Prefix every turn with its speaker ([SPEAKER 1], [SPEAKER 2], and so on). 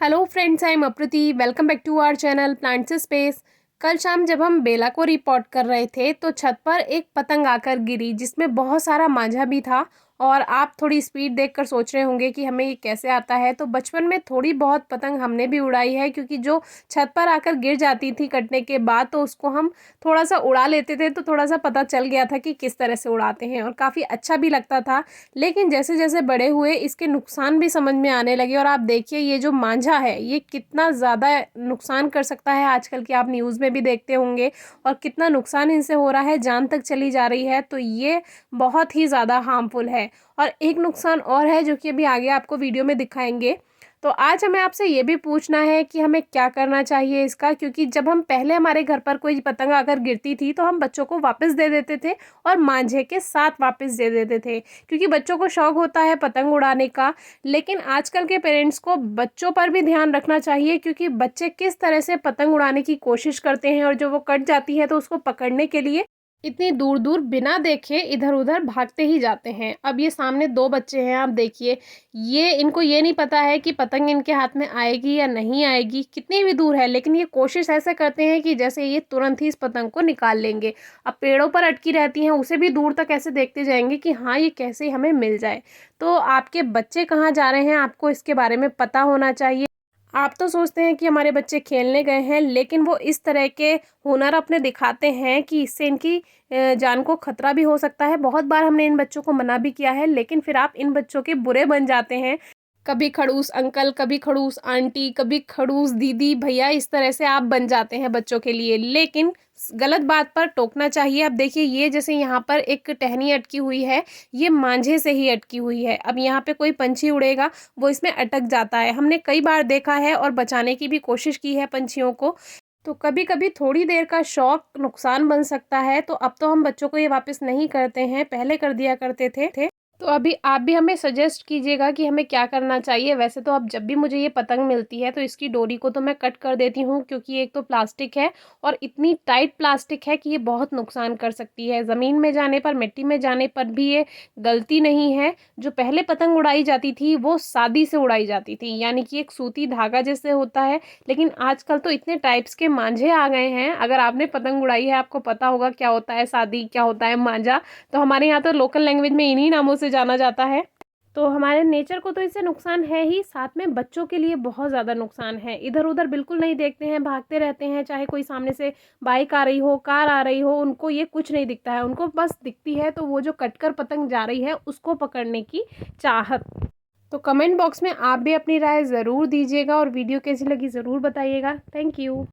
[SPEAKER 1] Hello friends, I am Aprati. Welcome back to our channel Plants Space. कल शाम जब हम बेला को रिपोर्ट कर रहे थे तो छत पर एक पतंग आकर गिरी जिसमें बहुत सारा मांझा भी था। और आप थोड़ी स्पीड देखकर सोच रहे होंगे कि हमें ये कैसे आता है। तो बचपन में थोड़ी बहुत पतंग हमने भी उड़ाई है, क्योंकि जो छत पर आकर गिर जाती थी कटने के बाद तो उसको हम थोड़ा सा उड़ा लेते थे, तो थोड़ा सा पता चल गया था कि किस तरह से उड़ाते हैं और काफ़ी अच्छा भी लगता था। लेकिन जैसे जैसे बड़े हुए इसके नुकसान भी समझ में आने लगे। और आप देखिए ये जो मांझा है ये कितना ज़्यादा नुकसान कर सकता है। आजकल की आप न्यूज़ में भी देखते होंगे और कितना नुकसान इनसे हो रहा है, जान तक चली जा रही है। तो ये बहुत ही ज़्यादा हार्मफुल है। और एक नुकसान और है जो कि अभी आगे आपको वीडियो में दिखाएंगे। तो आज हमें आपसे ये भी पूछना है कि हमें क्या करना चाहिए इसका, क्योंकि जब हम पहले हमारे घर पर कोई पतंग अगर गिरती थी तो हम बच्चों को वापस दे देते थे और मांझे के साथ वापस दे देते थे, क्योंकि बच्चों को शौक होता है पतंग उड़ाने का। लेकिन आजकल के पेरेंट्स को बच्चों पर भी ध्यान रखना चाहिए, क्योंकि बच्चे किस तरह से पतंग उड़ाने की कोशिश करते हैं और जो वो कट जाती है तो उसको पकड़ने के लिए इतनी दूर दूर बिना देखे इधर उधर भागते ही जाते हैं। अब ये सामने दो बच्चे हैं, आप देखिए, ये इनको ये नहीं पता है कि पतंग इनके हाथ में आएगी या नहीं आएगी, कितनी भी दूर है, लेकिन ये कोशिश ऐसे करते हैं कि जैसे ये तुरंत ही इस पतंग को निकाल लेंगे। अब पेड़ों पर अटकी रहती हैं, उसे भी दूर तक ऐसे देखते जाएंगे कि हाँ ये कैसे हमें मिल जाए। तो आपके बच्चे कहाँ जा रहे हैं आपको इसके बारे में पता होना चाहिए। आप तो सोचते हैं कि हमारे बच्चे खेलने गए हैं, लेकिन वो इस तरह के हुनर अपने दिखाते हैं कि इससे इनकी जान को खतरा भी हो सकता है। बहुत बार हमने इन बच्चों को मना भी किया है, लेकिन फिर आप इन बच्चों के बुरे बन जाते हैं। कभी खड़ूस अंकल, कभी खड़ूस आंटी, कभी खड़ूस दीदी भैया, इस तरह से आप बन जाते हैं बच्चों के लिए। लेकिन गलत बात पर टोकना चाहिए। अब देखिए ये जैसे यहाँ पर एक टहनी अटकी हुई है, ये मांझे से ही अटकी हुई है। अब यहाँ पे कोई पंछी उड़ेगा, वो इसमें अटक जाता है। हमने कई बार देखा है और बचाने की भी कोशिश की है पंछियों को। तो कभी कभी थोड़ी देर का शौक नुकसान बन सकता है। तो अब तो हम बच्चों को ये वापस नहीं करते हैं, पहले कर दिया करते थे। तो अभी आप भी हमें सजेस्ट कीजिएगा कि हमें क्या करना चाहिए। वैसे तो अब जब भी मुझे ये पतंग मिलती है तो इसकी डोरी को तो मैं कट कर देती हूँ, क्योंकि एक तो प्लास्टिक है और इतनी टाइट प्लास्टिक है कि ये बहुत नुकसान कर सकती है। ज़मीन में जाने पर, मिट्टी में जाने पर भी ये गलती नहीं है। जो पहले पतंग उड़ाई जाती थी वो सादी से उड़ाई जाती थी, यानी कि एक सूती धागा जैसे होता है। लेकिन आजकल तो इतने टाइप्स के मांझे आ गए हैं। अगर आपने पतंग उड़ाई है आपको पता होगा क्या होता है सादी, क्या होता है मांझा। तो हमारे यहाँ तो लोकल लैंग्वेज में इन्हीं नामों से जाना जाता है। तो हमारे नेचर को तो इससे नुकसान है ही, साथ में बच्चों के लिए बहुत ज़्यादा नुकसान है। इधर उधर बिल्कुल नहीं देखते हैं, भागते रहते हैं, चाहे कोई सामने से बाइक आ रही हो, कार आ रही हो, उनको ये कुछ नहीं दिखता है। उनको बस दिखती है तो वो जो कटकर पतंग जा रही है उसको पकड़ने की चाहत। तो कमेंट बॉक्स में आप भी अपनी राय ज़रूर दीजिएगा और वीडियो कैसी लगी ज़रूर बताइएगा। Thank you.